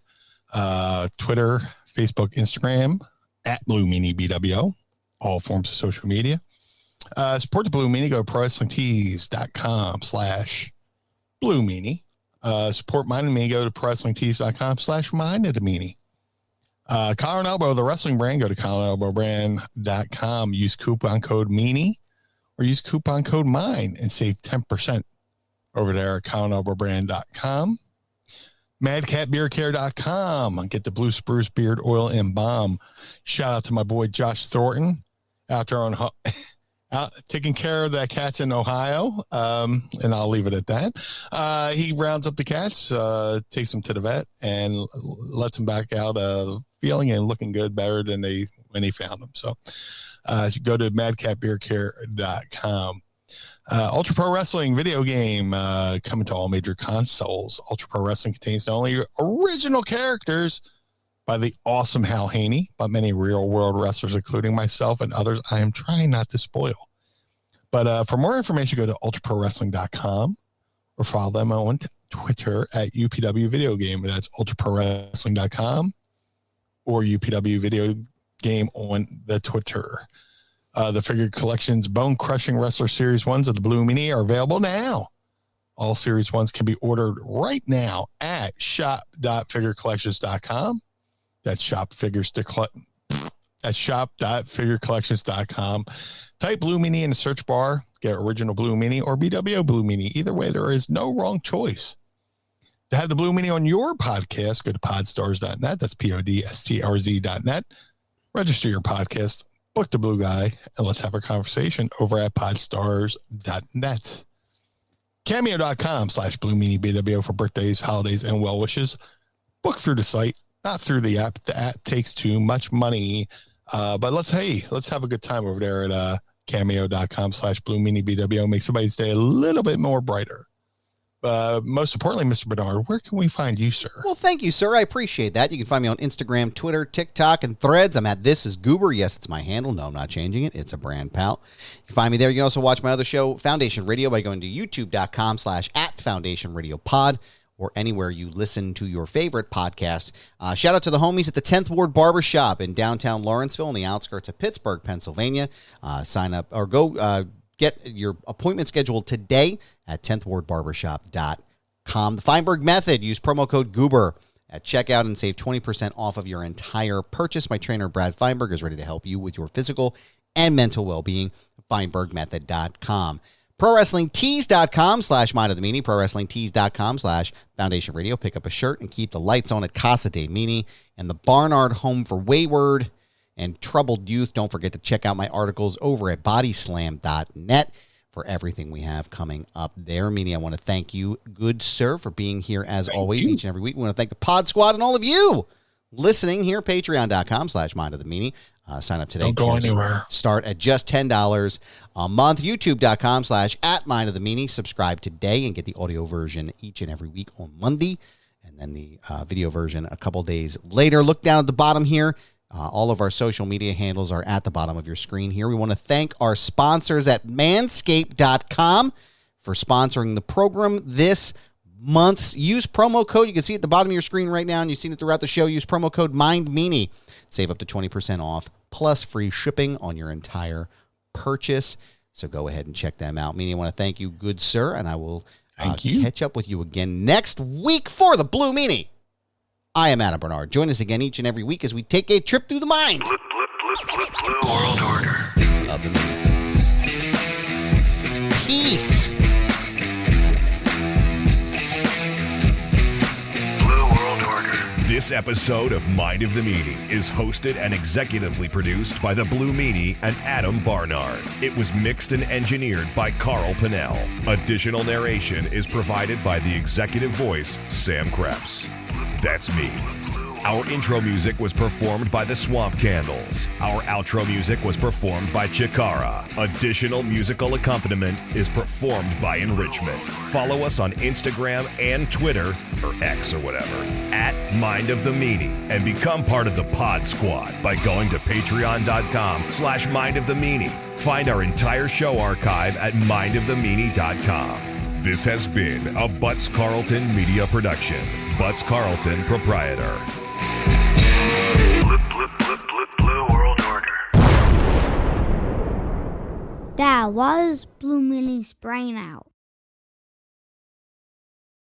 S4: Twitter, Facebook, Instagram, at Blue Meanie BWO, all forms of social media. Support the Blue Meanie. Go to ProWrestlingTees.com/Blue Meanie. Support Mine and Me. Go to ProWrestlingTees.com/Mine and Meanie. Collar and Elbow, the wrestling brand. Go to collarandelbowbrand.com. Use coupon code Meanie or use coupon code MINE and save 10% over there at collarandelbowbrand.com. MadCatBeardCare.com. Get the Blue Spruce Beard Oil and Balm. Shout out to my boy Josh Thornton out there out taking care of the cats in Ohio. And I'll leave it at that. He rounds up the cats, takes them to the vet, and lets them back out feeling and looking good, better than when he found them. So go to MadCatBeardCare.com. Ultra Pro Wrestling video game coming to all major consoles. Ultra Pro Wrestling contains not only original characters by the awesome Hal Haney, but many real-world wrestlers, including myself and others I am trying not to spoil. But for more information, go to ultraprowrestling.com or follow them on Twitter at UPW Video Game. That's ultraprowrestling.com or UPW Video Game on the Twitter. The figure collections Bone Crushing Wrestler Series 1s of the Blue Meanie are available now. All Series 1s can be ordered right now at shop.figurecollections.com. That's shop.figurecollections.com. Type Blue Meanie in the search bar. Get original Blue Meanie or BWO Blue Meanie. Either way, there is no wrong choice. To have the Blue Meanie on your podcast, go to podstars.net. That's podstrz.net. Register your podcast. Book the blue guy, and let's have a conversation over at podstars.net. Cameo.com/Blue Meanie BWO for birthdays, holidays, and well wishes. Book through the site, not through the app. The app takes too much money. But let's have a good time over there at Cameo.com/Blue Meanie BWO. Make somebody's day a little bit more brighter. Most importantly, Mr. Barnard, where can we find you, sir?
S6: Well, thank you, sir. I appreciate that. You can find me on Instagram, Twitter, TikTok, and Threads. I'm at This Is Goober. Yes, it's my handle. No, I'm not changing it. It's a brand pal. You can find me there. You can also watch my other show, Foundation Radio, by going to youtube.com/@FoundationRadioPod or anywhere you listen to your favorite podcast. Shout out to the homies at the 10th Ward Barbershop in downtown Lawrenceville on the outskirts of Pittsburgh, Pennsylvania. Sign up or go get your appointment scheduled today at 10thwardbarbershop.com. The Feinberg Method. Use promo code Goober at checkout and save 20% off of your entire purchase. My trainer, Brad Feinberg, is ready to help you with your physical and mental well-being. FeinbergMethod.com. ProWrestlingTees.com/Mind of the Meanie. ProWrestlingTees.com/Foundation Radio. Pick up a shirt and keep the lights on at Casa de Meanie and the Barnard Home for Wayward and Troubled Youth. Don't forget to check out my articles over at bodyslam.net for everything we have coming up there. Meanie, I want to thank you, good sir, for being here as always each and every week. We want to thank the Pod Squad and all of you listening here. Patreon.com/Mind of the Meanie. Sign up today.
S4: Don't go anywhere.
S6: Start at just $10 a month. YouTube.com/@Mind of the Meanie. Subscribe today and get the audio version each and every week on Monday, and then the video version a couple days later. Look down at the bottom here. All of our social media handles are at the bottom of your screen here. We want to thank our sponsors at manscaped.com for sponsoring the program this month. Use promo code. You can see it at the bottom of your screen right now, and you've seen it throughout the show. Use promo code MindMeanie. Save up to 20% off, plus free shipping on your entire purchase. So go ahead and check them out. Meanie, I want to thank you, good sir, and I will catch up with you again next week for the Blue Meanie. I am Adam Barnard. Join us again each and every week as we take a trip through the mind.
S7: Blue World Order.
S6: Of the Meanie. Peace.
S7: Blue World Order.
S5: This episode of Mind of the Meanie is hosted and executively produced by the Blue Meanie and Adam Barnard. It was mixed and engineered by Carl Pinnell. Additional narration is provided by the executive voice, Sam Krebs. That's me. Our intro music was performed by the Swamp Candles. Our outro music was performed by Chikara. Additional musical accompaniment is performed by Enrichment. Follow us on Instagram and Twitter, or X or whatever, at Mind of the Meanie, and become part of the Pod Squad by going to patreon.com/Mind of the Meanie. Find our entire show archive at mindofthemeanie.com. This has been a Butts Carlton media production. Butts Carlton, proprietor.
S7: Blue World Order.
S8: That was Blue Meanie's brain out.